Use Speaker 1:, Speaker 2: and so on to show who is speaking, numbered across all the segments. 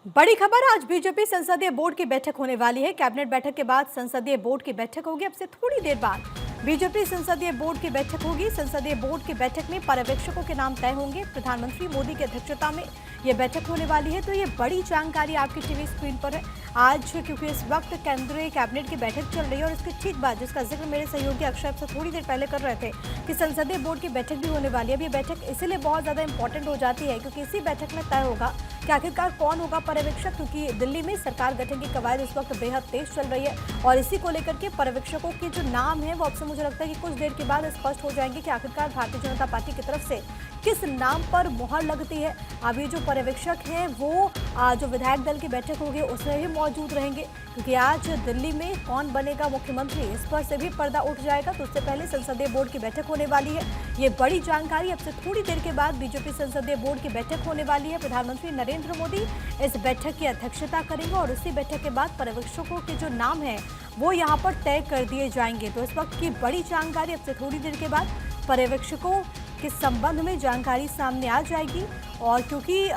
Speaker 1: बड़ी खबर, आज बीजेपी संसदीय बोर्ड की बैठक होने वाली है। कैबिनेट बैठक के बाद संसदीय बोर्ड की बैठक होगी। अब से थोड़ी देर बाद बीजेपी संसदीय बोर्ड की बैठक होगी। संसदीय बोर्ड की बैठक में पर्यवेक्षकों के नाम तय होंगे। प्रधानमंत्री मोदी की अध्यक्षता में ये बैठक होने वाली है। तो ये बड़ी जानकारी आपकी टीवी स्क्रीन पर है आज, क्योंकि इस वक्त केंद्रीय कैबिनेट की बैठक चल रही है और इसके ठीक बाद, जिसका जिक्र मेरे सहयोगी अक्षय से थोड़ी देर पहले कर रहे थे, कि संसदीय बोर्ड की बैठक भी होने वाली है। अब ये बैठक इसीलिए बहुत ज्यादा इंपॉर्टेंट हो जाती है क्योंकि इसी बैठक में तय होगा कि आखिरकार कौन होगा पर्यवेक्षक, क्योंकि दिल्ली में सरकार गठन की कवायद इस वक्त बेहद तेज चल रही है और इसी को लेकर के पर्यवेक्षकों के जो नाम है वो अब से मुझे लगता है कि कुछ देर के बाद स्पष्ट हो जाएंगे कि आखिरकार भारतीय जनता पार्टी की तरफ से किस नाम पर मुहर लगती है। अब ये जो पर्यवेक्षक हैं वो जो विधायक दल की बैठक होगी उसमें भी मौजूद रहेंगे, क्योंकि आज दिल्ली में कौन बनेगा मुख्यमंत्री इस पर से भी पर्दा उठ जाएगा। तो उससे पहले संसदीय बोर्ड की बैठक होने वाली है। ये बड़ी जानकारी, अब से थोड़ी देर के बाद बीजेपी संसदीय बोर्ड की बैठक होने वाली है। प्रधानमंत्री नरेंद्र मोदी इस बैठक की अध्यक्षता करेंगे और इसी बैठक के बाद पर्यवेक्षकों के जो नाम है वो यहाँ पर तय कर दिए जाएंगे। तो इस वक्त की बड़ी जानकारी, अब से थोड़ी देर के बाद पर्यवेक्षकों के संबंध में जानकारी सामने आ जाएगी। और क्योंकि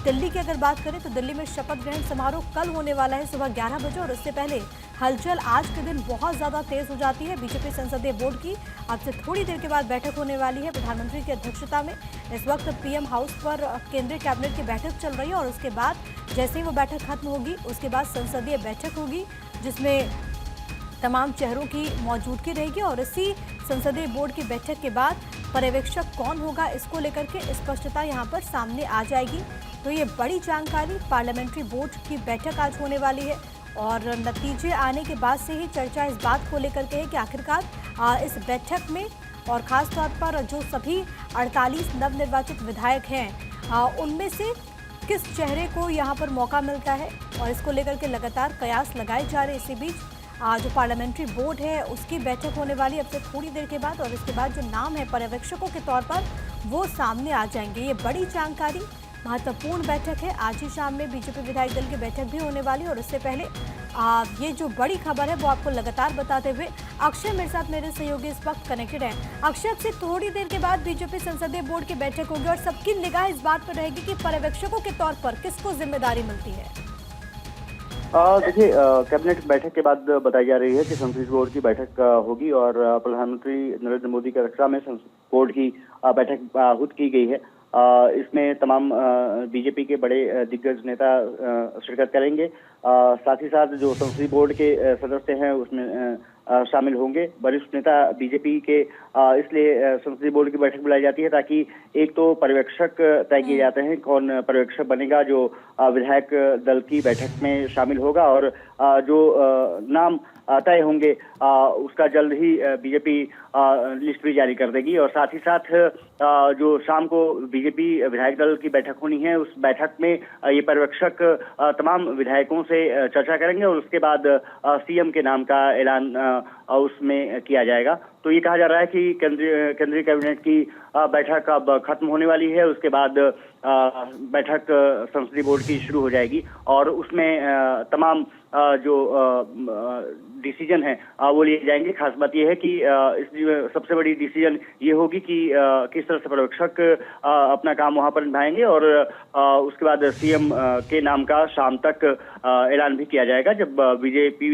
Speaker 1: दिल्ली की अगर बात करें तो दिल्ली में शपथ ग्रहण समारोह कल होने वाला है सुबह 11 बजे, और इससे पहले हलचल आज के दिन बहुत ज़्यादा तेज हो जाती है। बीजेपी संसदीय बोर्ड की अब से थोड़ी देर के बाद बैठक होने वाली है प्रधानमंत्री की अध्यक्षता में। इस वक्त पीएम हाउस पर केंद्रीय कैबिनेट की बैठक चल रही है और उसके बाद जैसे ही वो बैठक खत्म होगी उसके बाद संसदीय बैठक होगी जिसमें तमाम चेहरों की मौजूदगी रहेगी। और इसी संसदीय बोर्ड की बैठक के बाद पर्यवेक्षक कौन होगा इसको लेकर के स्पष्टता यहाँ पर सामने आ जाएगी। तो ये बड़ी जानकारी, पार्लियामेंट्री बोर्ड की बैठक आज होने वाली है और नतीजे आने के बाद से ही चर्चा इस बात को लेकर के है कि आखिरकार इस बैठक में और ख़ास तौर पर जो सभी 48 नवनिर्वाचित विधायक हैं उनमें से किस चेहरे को यहाँ पर मौका मिलता है, और इसको लेकर के लगातार कयास लगाए जा रहे। इसी बीच जो पार्लियामेंट्री बोर्ड है उसकी बैठक होने वाली अब से थोड़ी देर के बाद, और इसके बाद जो नाम है पर्यवेक्षकों के तौर पर वो सामने आ जाएंगे। ये बड़ी जानकारी, महत्वपूर्ण बैठक है। आज ही शाम में बीजेपी विधायक दल की बैठक भी होने वाली है और इससे पहले ये जो बड़ी खबर है वो आपको लगातार बताते हुए अक्षय मेरे साथ, मेरे सहयोगी इस वक्त कनेक्टेड हैं। अक्षय, अब से थोड़ी देर के बाद बीजेपी संसदीय बोर्ड की बैठक होगी और सबकी निगाह इस बात पर रहेगी कि पर्यवेक्षकों के तौर पर किसको जिम्मेदारी मिलती है।
Speaker 2: देखिए, कैबिनेट बैठक के बाद बताई जा रही है कि संसदीय बोर्ड की बैठक होगी और प्रधानमंत्री नरेंद्र मोदी की अध्यक्षता में संसदीय बोर्ड की बैठक आहूत की गई है। इसमें तमाम बीजेपी के बड़े दिग्गज नेता शिरकत करेंगे। साथ ही साथ जो संसदीय बोर्ड के सदस्य हैं उसमें शामिल होंगे वरिष्ठ नेता बीजेपी के। इसलिए संसदीय बोर्ड की बैठक बुलाई जाती है ताकि एक तो पर्यवेक्षक तय किए जाते हैं, कौन पर्यवेक्षक बनेगा जो विधायक दल की बैठक में शामिल होगा, और जो नाम तय होंगे उसका जल्द ही बीजेपी लिस्ट भी जारी कर देगी। और साथ ही साथ जो शाम को बीजेपी विधायक दल की बैठक होनी है उस बैठक में ये पर्यवेक्षक तमाम विधायकों से चर्चा करेंगे और उसके बाद सीएम के नाम का ऐलान उसमें किया जाएगा। तो ये कहा जा रहा है कि केंद्रीय कैबिनेट की बैठक अब खत्म होने वाली है, उसके बाद बैठक संसदीय बोर्ड की शुरू हो जाएगी और उसमें तमाम जो डिसीजन है वो लिए जाएंगे। खास बात यह है कि सबसे बड़ी डिसीजन ये होगी कि किस तरह से पर्यवेक्षक अपना काम वहां पर निभाएंगे और उसके बाद सीएम के नाम का शाम तक ऐलान भी किया जाएगा जब बीजेपी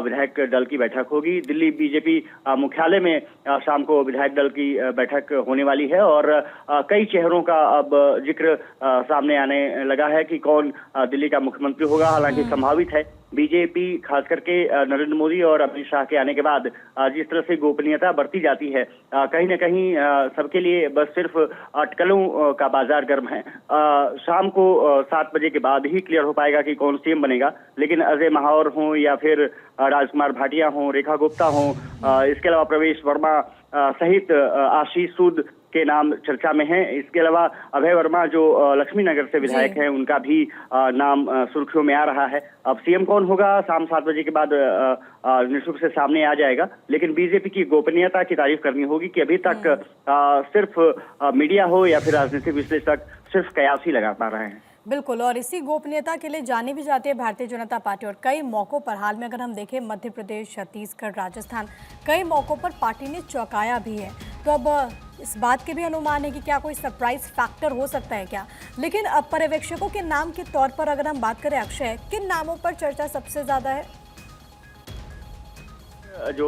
Speaker 2: विधायक दल की बैठक होगी। दिल्ली बीजेपी मुख्यालय में शाम को विधायक दल की बैठक होने वाली है और कई चेहरों का अब जिक्र सामने आने लगा है कि कौन दिल्ली का मुख्यमंत्री होगा। हालांकि संभावित है बीजेपी खास करके नरेंद्र मोदी और अमित शाह के आने के बाद जिस तरह से गोपनीयता बढ़ती जाती है, कहीं न कहीं सबके लिए बस सिर्फ अटकलों का बाजार गर्म है। शाम को 7 बजे के बाद ही क्लियर हो पाएगा कि कौन सीएम बनेगा, लेकिन अजय महावर हों या फिर राजकुमार भाटिया हों, रेखा गुप्ता हों, इसके अलावा प्रवेश वर्मा सहित आशीष सूद के नाम चर्चा में हैं। इसके अलावा अभय वर्मा जो लक्ष्मी नगर से विधायक हैं उनका भी नाम सुर्खियों में आ रहा है। अब सीएम कौन होगा शाम 7 बजे के बाद निश्चित रूप से सामने आ जाएगा, लेकिन बीजेपी की गोपनीयता की तारीफ करनी होगी कि अभी तक सिर्फ मीडिया हो या फिर राजनीतिक विश्लेषक सिर्फ कयास ही लगा पा रहे हैं।
Speaker 1: बिल्कुल, और इसी गोपनीयता के लिए जानी भी जाती है भारतीय जनता पार्टी और कई मौकों पर, हाल में अगर हम देखें मध्य प्रदेश, छत्तीसगढ़, राजस्थान, कई मौकों पर पार्टी ने चौंकाया भी है। तो अब इस बात के भी अनुमान है कि क्या कोई सरप्राइज फैक्टर हो सकता है क्या। लेकिन अब पर्यवेक्षकों के नाम के तौर पर अगर हम बात करें अक्षय, किन नामों पर चर्चा सबसे ज्यादा है?
Speaker 2: जो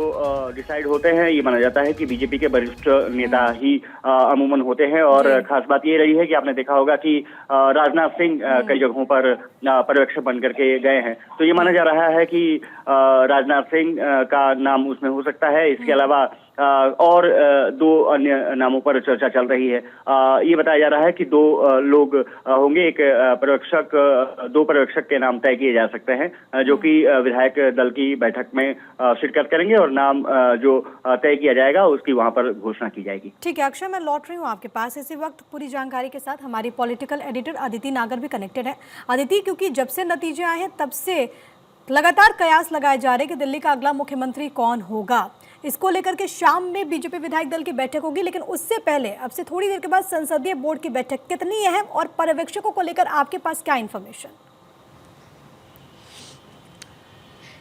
Speaker 2: डिसाइड होते हैं, ये माना जाता है कि बीजेपी के वरिष्ठ नेता ही अमूमन होते हैं। और खास बात ये रही है कि आपने देखा होगा कि राजनाथ सिंह कई जगहों पर पर्यवेक्षक बन करके गए हैं, तो ये माना जा रहा है कि राजनाथ सिंह का नाम उसमें हो सकता है। इसके अलावा और दो अन्य नामों पर चर्चा चल रही है। ये बताया जा रहा है कि दो लोग होंगे, एक पर्यवेक्षक, दो पर्यवेक्षक के नाम तय किए जा सकते हैं जो कि विधायक दल की बैठक में शिरकत करेंगे और नाम जो तय किया जाएगा उसकी वहां पर घोषणा की जाएगी।
Speaker 1: ठीक है अक्षय, मैं लौट रही हूँ आपके पास इसी वक्त पूरी जानकारी के साथ। हमारी पॉलिटिकल एडिटर अदिति नागर भी कनेक्टेड है। अदिति, क्योंकि जब से नतीजे आए हैं तब से लगातार कयास लगाए जा रहे हैं कि दिल्ली का अगला मुख्यमंत्री कौन होगा, इसको लेकर के शाम में बीजेपी विधायक दल की बैठक होगी। लेकिन उससे पहले अब से थोड़ी देर के बाद संसदीय बोर्ड की बैठक कितनी अहम और पर्यवेक्षकों को लेकर आपके पास क्या इंफॉर्मेशन?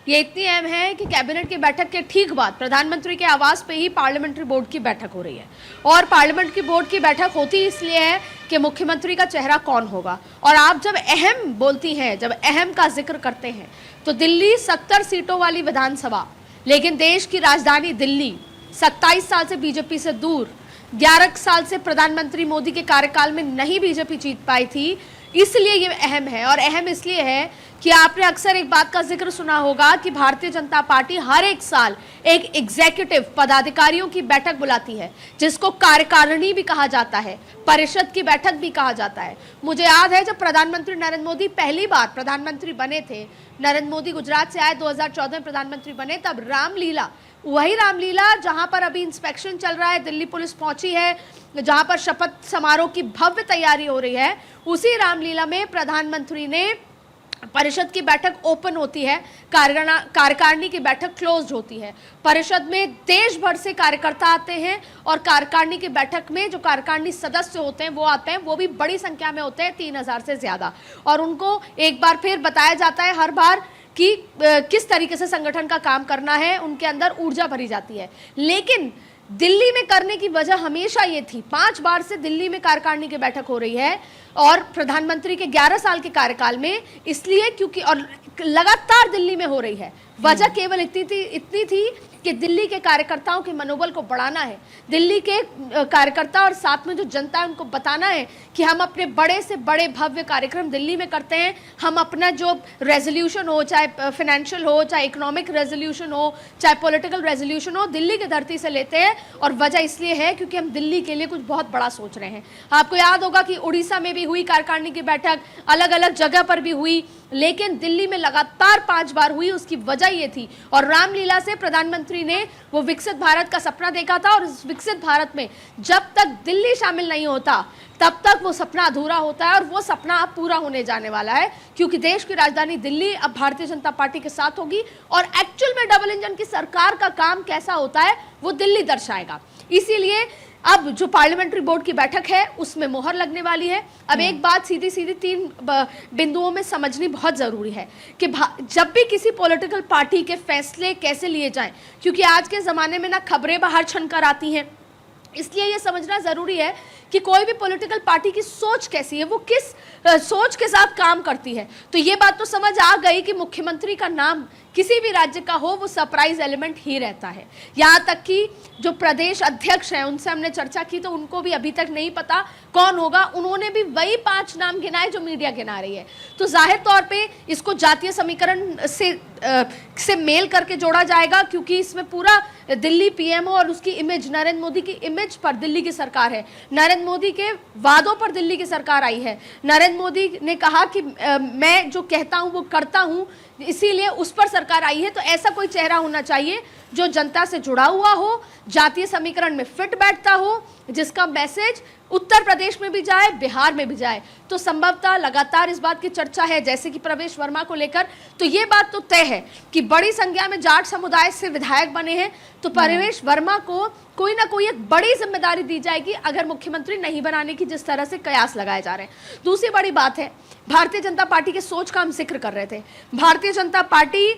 Speaker 3: ये इतनी अहम है कि कैबिनेट की बैठक के ठीक बाद प्रधानमंत्री के आवास पे ही पार्लियामेंट्री बोर्ड की बैठक हो रही है। और पार्लियामेंट की बोर्ड की बैठक होती इसलिए है कि मुख्यमंत्री का चेहरा कौन होगा। और आप जब अहम बोलती हैं, जब अहम का जिक्र करते हैं, तो दिल्ली 70 सीटों वाली विधानसभा, लेकिन देश की राजधानी दिल्ली 27 साल से बीजेपी से दूर, 11 साल से प्रधानमंत्री मोदी के कार्यकाल में नहीं बीजेपी जीत पाई थी, इसलिए ये अहम है। और अहम इसलिए है कि आपने अक्सर एक बात का जिक्र सुना होगा कि भारतीय जनता पार्टी हर एक साल एक एग्जीक्यूटिव पदाधिकारियों की बैठक बुलाती है, जिसको कार्यकारिणी भी कहा जाता है, परिषद की बैठक भी कहा जाता है। मुझे याद है जब प्रधानमंत्री नरेंद्र मोदी पहली बार प्रधानमंत्री बने थे, नरेंद्र मोदी गुजरात से आए, 2014 में प्रधानमंत्री बने, तब रामलीला, वही रामलीला जहां पर अभी इंस्पेक्शन चल रहा है, दिल्ली पुलिस पहुंची है, जहां पर शपथ समारोह की भव्य तैयारी हो रही है, उसी रामलीला में प्रधानमंत्री ने परिषद की बैठक ओपन होती है, कार्यकारिणी की बैठक क्लोज्ड होती है। परिषद में देश भर से कार्यकर्ता आते हैं और कार्यकारिणी की बैठक में जो कार्यकारिणी सदस्य होते हैं वो आते हैं, वो भी बड़ी संख्या में होते हैं, 3000 से ज्यादा। और उनको एक बार फिर बताया जाता है हर बार कि किस तरीके से संगठन का काम करना है, उनके अंदर ऊर्जा भरी जाती है। लेकिन दिल्ली में करने की वजह हमेशा ये थी, 5 बार से दिल्ली में कार्यकारिणी की बैठक हो रही है और प्रधानमंत्री के 11 साल के कार्यकाल में, इसलिए क्योंकि और लगातार दिल्ली में हो रही है। वजह केवल इतनी थी कि दिल्ली के कार्यकर्ताओं के मनोबल को बढ़ाना है, दिल्ली के कार्यकर्ता और साथ में जो जनता है उनको बताना है कि हम अपने बड़े से बड़े भव्य कार्यक्रम दिल्ली में करते हैं। हम अपना जो रेजोल्यूशन हो, चाहे फाइनेंशियल हो, चाहे इकोनॉमिक रेजोल्यूशन हो, चाहे पॉलिटिकल रेजोल्यूशन हो, दिल्ली की धरती से लेते हैं। और वजह इसलिए है क्योंकि हम दिल्ली के लिए कुछ बहुत बड़ा सोच रहे हैं। आपको याद होगा कि उड़ीसा में भी हुई कार्यकारिणी की बैठक, अलग अलग जगह पर भी हुई, लेकिन दिल्ली में लगातार 5 बार हुई। उसकी वजह ये थी, और रामलीला से प्रधानमंत्री ने वो विकसित भारत का सपना देखा था, और इस विकसित भारत में जब तक दिल्ली शामिल नहीं होता तब तक वो सपना अधूरा होता है। और वो सपना अब पूरा होने जाने वाला है, क्योंकि देश की राजधानी दिल्ली अब भारतीय जनता पार्टी के साथ होगी। और एक्चुअल में डबल इंजन की सरकार का काम कैसा होता है वो दिल्ली दर्शाएगा। इसीलिए अब जो पार्लियामेंट्री बोर्ड की बैठक है उसमें मोहर लगने वाली है। अब एक बात सीधी 3 बिंदुओं में समझनी बहुत जरूरी है कि जब भी किसी पॉलिटिकल पार्टी के फैसले कैसे लिए जाएं, क्योंकि आज के जमाने में ना खबरें बाहर छनकर आती हैं, इसलिए ये समझना जरूरी है कि कोई भी पॉलिटिकल पार्टी की सोच कैसी है, वो किस सोच के साथ काम करती है। तो ये बात तो समझ आ गई कि मुख्यमंत्री का नाम किसी भी राज्य का हो वो सरप्राइज एलिमेंट ही रहता है। यहाँ तक कि जो प्रदेश अध्यक्ष हैं उनसे हमने चर्चा की तो उनको भी अभी तक नहीं पता कौन होगा। उन्होंने भी वही 5 नाम गिनाए जो मीडिया गिना रही है। तो जाहिर तौर पे इसको जातीय समीकरण से मेल करके जोड़ा जाएगा, क्योंकि इसमें पूरा दिल्ली पीएमओ और उसकी इमेज, नरेंद्र मोदी की इमेज पर दिल्ली की सरकार है। नरेंद्र मोदी के वादों पर दिल्ली की सरकार आई है। नरेंद्र मोदी ने कहा कि मैं जो कहता हूं वो करता हूं, इसीलिए उस पर सरकार आई है। तो ऐसा कोई चेहरा होना चाहिए जो जनता से जुड़ा हुआ हो, जातीय समीकरण में फिट बैठता हो, जिसका मैसेज उत्तर प्रदेश में भी जाए, बिहार में भी जाए। तो संभवतः लगातार इस बात की चर्चा है, जैसे कि प्रवेश वर्मा को लेकर, तो ये बात तो तय है कि बड़ी संख्या में जाट समुदाय से विधायक बने हैं, तो प्रवेश वर्मा को कोई ना कोई एक बड़ी जिम्मेदारी दी जाएगी अगर मुख्यमंत्री नहीं बनाने की जिस तरह से कयास लगाए जा रहे हैं। दूसरी बड़ी बात है, भारतीय जनता पार्टी के सोच का हम जिक्र कर रहे थे। Bharatiya Janata party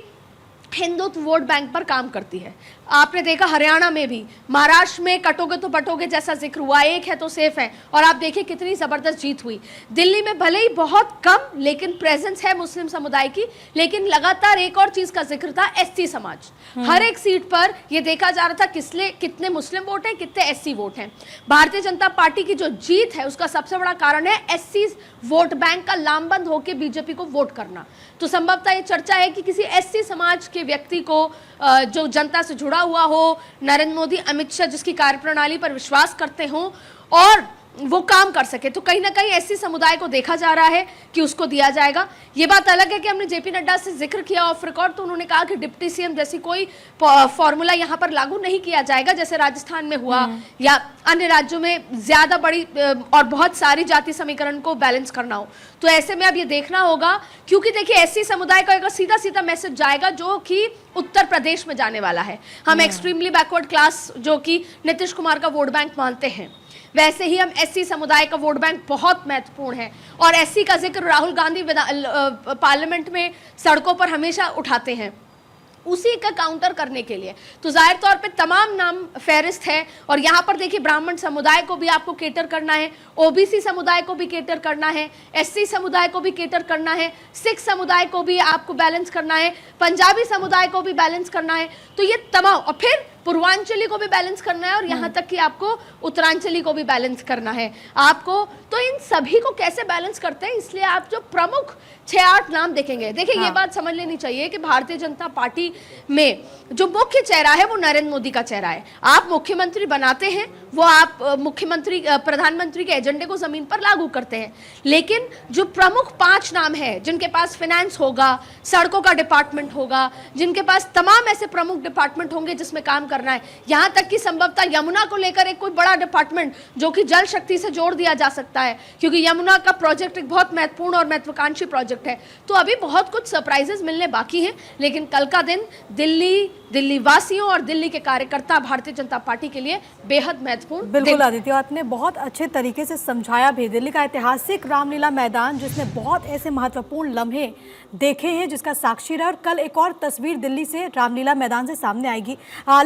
Speaker 3: Hindutva vote bank पर काम करती है। आपने देखा हरियाणा में भी, महाराष्ट्र में कटोगे तो बटोगे जैसा जिक्र हुआ, एक है तो सेफ है, और आप देखिए कितनी जबरदस्त जीत हुई। दिल्ली में भले ही बहुत कम लेकिन प्रेजेंस है मुस्लिम समुदाय की, लेकिन लगातार एक और चीज का जिक्र था, एससी समाज। हर एक सीट पर यह देखा जा रहा था कितने मुस्लिम वोट हैं, कितने एससी वोट हैं। भारतीय जनता पार्टी की जो जीत है उसका सबसे बड़ा कारण है एससी वोट बैंक का लामबंद होकर बीजेपी को वोट करना। तो संभवतः ये चर्चा है कि किसी एससी समाज के व्यक्ति को जो जनता से जुड़ा हुआ हो, नरेंद्र मोदी, अमित शाह जिसकी कार्यप्रणाली पर विश्वास करते हो और वो काम कर सके, तो कहीं ना कहीं एससी समुदाय को देखा जा रहा है कि उसको दिया जाएगा। ये बात अलग है कि हमने जेपी नड्डा से जिक्र किया ऑफ रिकॉर्ड, तो उन्होंने कहा कि डिप्टी सीएम जैसी कोई फॉर्मूला यहाँ पर लागू नहीं किया जाएगा जैसे राजस्थान में हुआ या अन्य राज्यों में ज्यादा बड़ी और बहुत सारी जाति समीकरण को बैलेंस करना हो। तो ऐसे में अब ये देखना होगा, क्योंकि देखिए एससी समुदाय का एक सीधा सीधा मैसेज जाएगा जो कि उत्तर प्रदेश में जाने वाला है। हम एक्सट्रीमली बैकवर्ड क्लास जो कि नीतीश कुमार का वोट बैंक मानते हैं, वैसे ही हम एससी समुदाय का वोट बैंक बहुत महत्वपूर्ण है, और एससी का जिक्र राहुल गांधी पार्लियामेंट में सड़कों पर हमेशा उठाते हैं उसी का काउंटर करने के लिए। तो जाहिर तौर पे तमाम नाम फेरिस्त है, और यहाँ पर देखिए ब्राह्मण समुदाय को भी आपको केटर करना है, ओबीसी समुदाय को भी केटर करना है, एससी समुदाय को भी केटर करना है, सिख समुदाय को भी आपको बैलेंस करना है, पंजाबी समुदाय को भी बैलेंस करना है। तो ये तमाम, और फिर पूर्वांचली को भी बैलेंस करना है, और यहाँ तक कि आपको उत्तरांचली को भी बैलेंस करना है आपको। तो इन सभी को कैसे बैलेंस करते हैं, इसलिए आप जो प्रमुख 6-8 नाम देखेंगे, देखिए ये बात समझ लेनी चाहिए कि भारतीय जनता पार्टी में जो मुख्य चेहरा है वो नरेंद्र मोदी का चेहरा है। आप मुख्यमंत्री बनाते हैं, वो आप मुख्यमंत्री प्रधानमंत्री के एजेंडे को जमीन पर लागू करते हैं, लेकिन जो प्रमुख 5 नाम है जिनके पास फाइनेंस होगा, सड़कों का डिपार्टमेंट होगा, जिनके पास तमाम ऐसे प्रमुख डिपार्टमेंट होंगे जिसमें काम करना है, यहाँ तक कि संभवतः यमुना को लेकर एक कोई बड़ा डिपार्टमेंट जो कि जल शक्ति से जोड़ दिया जा सकता है, क्योंकि यमुना का प्रोजेक्ट एक बहुत महत्वपूर्ण और महत्वाकांक्षी प्रोजेक्ट है। तो अभी बहुत कुछ सरप्राइजेस मिलने बाकी हैं, लेकिन कल का दिन दिल्ली वासियों और दिल्ली के कार्यकर्ता भारतीय जनता पार्टी के लिए बेहद महत्वपूर्ण।
Speaker 1: बिल्कुल आदित्य, आपने बहुत अच्छे तरीके से समझाया भी। दिल्ली का ऐतिहासिक रामलीला मैदान जिसने बहुत ऐसे महत्वपूर्ण लम्हे देखे हैं, जिसका साक्षी रहा, और कल एक और तस्वीर दिल्ली से रामलीला मैदान से सामने आएगी।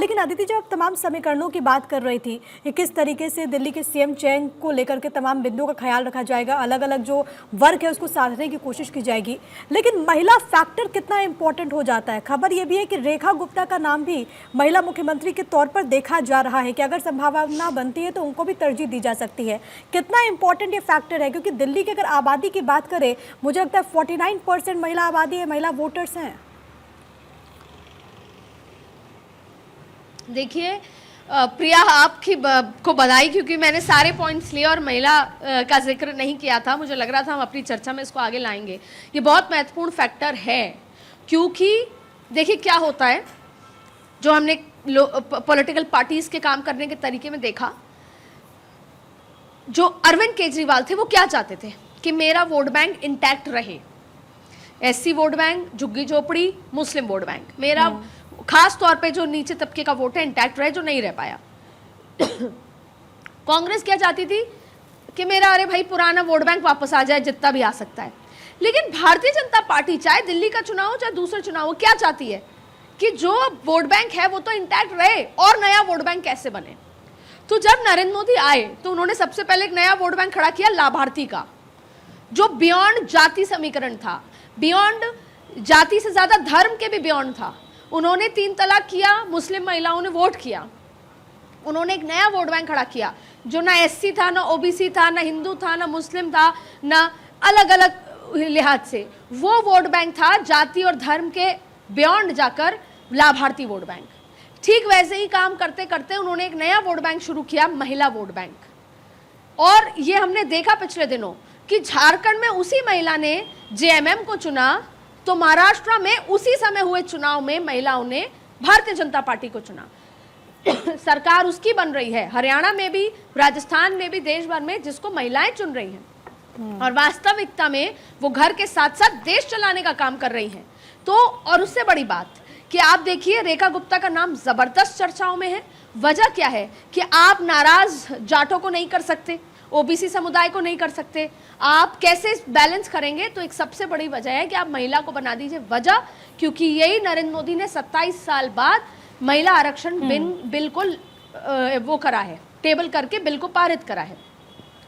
Speaker 1: लेकिन आदित्य, जब आप तमाम समीकरणों की बात कर रही थी कि किस तरीके से दिल्ली के सीएम चयन को लेकर के तमाम बिंदुओं का ख्याल रखा जाएगा, अलग अलग जो वर्ग है उसको साधने की कोशिश की जाएगी, लेकिन महिला फैक्टर कितना इंपॉर्टेंट हो जाता है। खबर यह भी है कि रेखा गुप्ता का नाम भी महिला मुख्यमंत्री के तौर पर देखा जा रहा है कि अगर संभावना बनती है तो उनको भी तरजीह दी जा सकती है। कितना इंपॉर्टेंट ये फैक्टर है, क्योंकि दिल्ली की अगर आबादी की बात करें, मुझे लगता है 49% महिला आबादी है, महिला वोटर्स हैं।
Speaker 3: देखिए प्रिया, आपकी को बधाई, क्योंकि मैंने सारे पॉइंट्स लिए और महिला का जिक्र नहीं किया था। मुझे लग रहा था हम अपनी चर्चा में इसको आगे लाएंगे। ये बहुत महत्वपूर्ण फैक्टर है, क्योंकि देखिए क्या होता है, जो हमने पॉलिटिकल पार्टीज के काम करने के तरीके में देखा, जो अरविंद केजरीवाल थे वो क्या चाहते थे कि मेरा वोट बैंक इंटैक्ट रहे, एससी वोट बैंक, झुग्गी झोपड़ी, मुस्लिम वोट बैंक, मेरा खास तौर पे जो नीचे तबके का वोट है इंटैक्ट रहे, जो नहीं रह पाया। कांग्रेस क्या चाहती थी कि मेरा अरे भाई पुराना वोट बैंक वापस आ जाए जितना भी आ सकता है। लेकिन भारतीय जनता पार्टी चाहे दिल्ली का चुनाव हो चाहे दूसरे चुनाव हो, क्या चाहती है कि जो वोट बैंक है वो तो इंटैक्ट रहे, और नया वोट बैंक कैसे बने। तो जब नरेंद्र मोदी आए तो उन्होंने सबसे पहले एक नया वोट बैंक खड़ा किया लाभार्थी का, जो बियॉन्ड जाति समीकरण था, बियॉन्ड जाति से ज्यादा धर्म के भी बियॉन्ड था। उन्होंने 3 तलाक किया, मुस्लिम महिलाओं ने वोट किया, उन्होंने एक नया वोट बैंक खड़ा किया जो ना एससी था, ना ओबीसी था, ना हिंदू था, ना मुस्लिम था, ना अलग अलग लिहाज से। वो वोट बैंक था जाति और धर्म के बियॉन्ड जाकर लाभार्थी वोट बैंक। ठीक वैसे ही काम करते करते उन्होंने एक नया वोट बैंक शुरू किया, महिला वोट बैंक। और ये हमने देखा पिछले दिनों कि झारखंड में उसी महिला ने जेएमएम को चुना, तो महाराष्ट्र में उसी समय हुए चुनाव में महिलाओं ने भारतीय जनता पार्टी को चुना। सरकार उसकी बन रही है, हरियाणा में भी, राजस्थान में भी, देश भर में, जिसको महिलाएं चुन रही हैं, और वास्तविकता में वो घर के साथ साथ देश चलाने का काम कर रही हैं। तो और उससे बड़ी बात कि आप देखिए रेखा गुप्ता का नाम जबरदस्त चर्चाओं में है। वजह क्या है कि आप नाराज जाटों को नहीं कर सकते, ओबीसी समुदाय को नहीं कर सकते, आप कैसे बैलेंस करेंगे। तो एक सबसे बड़ी वजह है कि आप महिला को बना दीजिए। वजह क्योंकि यही नरेंद्र मोदी ने 27 साल बाद महिला आरक्षण बिल को वो करा है, टेबल करके बिल को पारित करा है।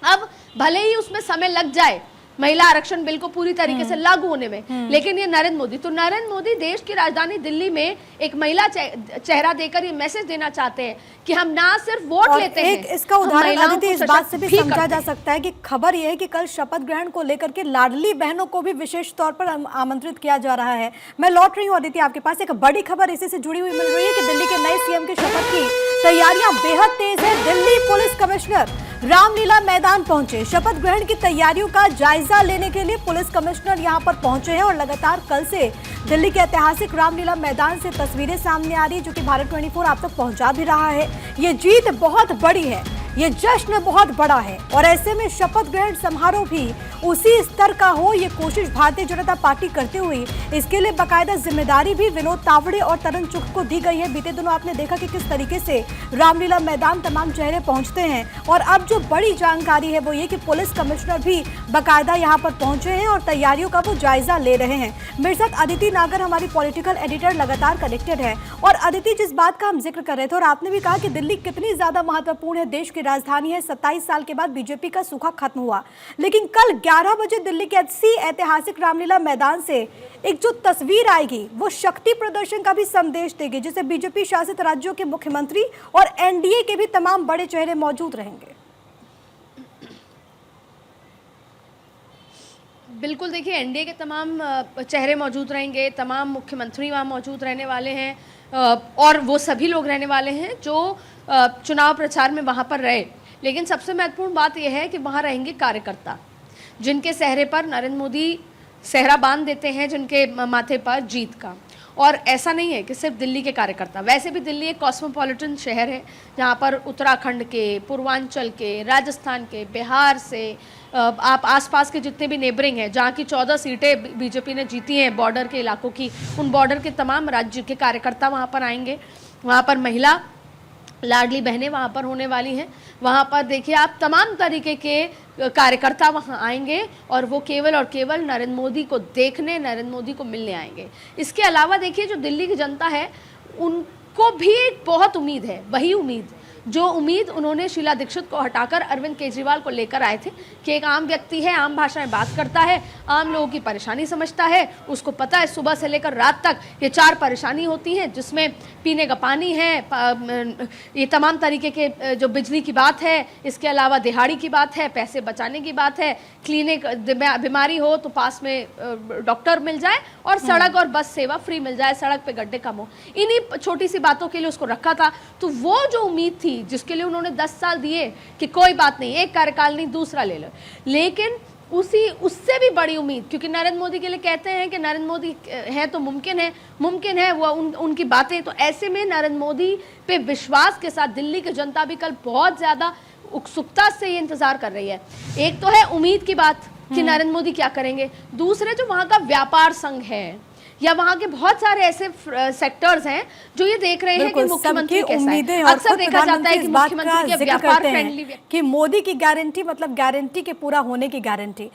Speaker 3: अब भले ही उसमें समय लग जाए महिला आरक्षण बिल को पूरी तरीके से लागू होने में, लेकिन ये नरेंद्र मोदी देश की राजधानी दिल्ली में एक महिला चेहरा देकर ये मैसेज देना चाहते हैं कि हम ना सिर्फ वोट लेते हैं,
Speaker 1: इसका उदाहरण आदित्य इस बात से भी समझा जा सकता है कि खबर यह है कि कल शपथ ग्रहण को लेकर के लाडली बहनों को भी विशेष तौर पर आमंत्रित किया जा रहा है। मैं लौट रही हूँ आदित्य आपके पास, एक बड़ी खबर इसी से जुड़ी हुई मिल रही है कि दिल्ली के नए सीएम की शपथ की तैयारियां बेहद तेज है। दिल्ली पुलिस कमिश्नर रामलीला मैदान पहुंचे, शपथ ग्रहण की तैयारियों का जायजा लेने के लिए पुलिस कमिश्नर यहां पर पहुंचे हैं और लगातार कल से दिल्ली के ऐतिहासिक रामलीला मैदान से तस्वीरें सामने आ रही है, जो कि भारत 24 आप तक पहुंचा भी रहा है। ये जीत बहुत बड़ी है, ये जश्न बहुत बड़ा है और ऐसे में शपथ ग्रहण समारोह भी उसी स्तर का हो, ये कोशिश भारतीय जनता पार्टी करते हुए इसके लिए बाकायदा जिम्मेदारी भी विनोद तावड़े और तरन चुग को दी गई है। बीते दिनों आपने देखा कि किस तरीके से रामलीला मैदान तमाम चेहरे पहुंचते हैं और अब जो बड़ी जानकारी है वो ये कि पुलिस कमिश्नर भी बाकायदा यहाँ पर पहुंचे हैं और तैयारियों का वो जायजा ले रहे हैं। मेरे साथ अदिति नागर हमारी पॉलिटिकल एडिटर लगातार कनेक्टेड है। और अदिति, जिस बात का हम जिक्र कर रहे थे और आपने भी कहा कि दिल्ली कितनी ज्यादा महत्वपूर्ण है, देश की राजधानी है, 27 साल के बाद बीजेपी का सूखा खत्म हुआ, लेकिन कल 11 बजे दिल्ली के ऐतिहासिक रामलीला मैदान से एक जो तस्वीर आएगी वो शक्ति प्रदर्शन का भी संदेश देगी, जिसे बीजेपी शासित राज्यों के मुख्यमंत्री और एनडीए के भी तमाम बड़े चेहरे मौजूद रहेंगे।
Speaker 3: बिल्कुल, देखिए एनडीए के तमाम चेहरे मौजूद रहेंगे, तमाम मुख्यमंत्री वहाँ मौजूद रहने वाले हैं और वो सभी लोग रहने वाले हैं जो चुनाव प्रचार में वहाँ पर रहे। लेकिन सबसे महत्वपूर्ण बात यह है कि वहाँ रहेंगे कार्यकर्ता, जिनके चेहरे पर नरेंद्र मोदी सेहरा बांध देते हैं, जिनके माथे पर जीत का। और ऐसा नहीं है कि सिर्फ दिल्ली के कार्यकर्ता, वैसे भी दिल्ली एक कॉस्मोपॉलिटन शहर है जहाँ पर उत्तराखंड के, पूर्वांचल के, राजस्थान के, बिहार से आप आसपास के जितने भी नेबरिंग हैं, जहाँ की 14 सीटें बीजेपी ने जीती हैं बॉर्डर के इलाकों की, उन बॉर्डर के तमाम राज्य के कार्यकर्ता वहाँ पर आएंगे। वहाँ पर महिला लाडली बहनें वहाँ पर होने वाली हैं। वहाँ पर देखिए आप तमाम तरीके के कार्यकर्ता वहाँ आएंगे और वो केवल और केवल नरेंद्र मोदी को देखने, नरेंद्र मोदी को मिलने आएंगे। इसके अलावा देखिए जो दिल्ली की जनता है उनको भी एक बहुत उम्मीद है, वही उम्मीद जो उम्मीद उन्होंने शीला दीक्षित को हटाकर अरविंद केजरीवाल को लेकर आए थे कि एक आम व्यक्ति है, आम भाषा में बात करता है, आम लोगों की परेशानी समझता है, उसको पता है सुबह से लेकर रात तक ये 4 परेशानी होती हैं, जिसमें पीने का पानी है, ये तमाम तरीके के जो बिजली की बात है, इसके अलावा दिहाड़ी की बात है, पैसे बचाने की बात है, क्लिनिक बीमारी हो तो पास में डॉक्टर मिल जाए और सड़क और बस सेवा फ्री मिल जाए, सड़क पे गड्ढे कम हो। इन्हीं छोटी सी बातों के लिए उसको रखा था। तो वो जो उम्मीद थी जिसके लिए उन्होंने 10 साल दिए कि कोई बात नहीं, एक कार्यकाल नहीं दूसरा ले लो, लेकिन उससे भी बड़ी उम्मीद, क्योंकि नरेंद्र मोदी के लिए कहते हैं कि नरेंद्र मोदी है तो मुमकिन है वो उनकी बातें। तो ऐसे में नरेंद्र मोदी पे विश्वास के साथ दिल्ली की जनता भी कल बहुत ज्यादा उत्सुकता से ये इंतजार कर रही है। एक तो है उम्मीद की बात कि नरेंद्र मोदी क्या करेंगे, दूसरे जो वहां का व्यापार संघ है या वहां के बहुत सारे ऐसे सेक्टर्स हैं जो ये देख रहे हैं कि मुख्यमंत्री कैसा है। अक्सर देखा जाता है कि मुख्यमंत्री के व्यापार फ्रेंडली,
Speaker 1: कि मोदी की गारंटी मतलब गारंटी के पूरा होने की गारंटी।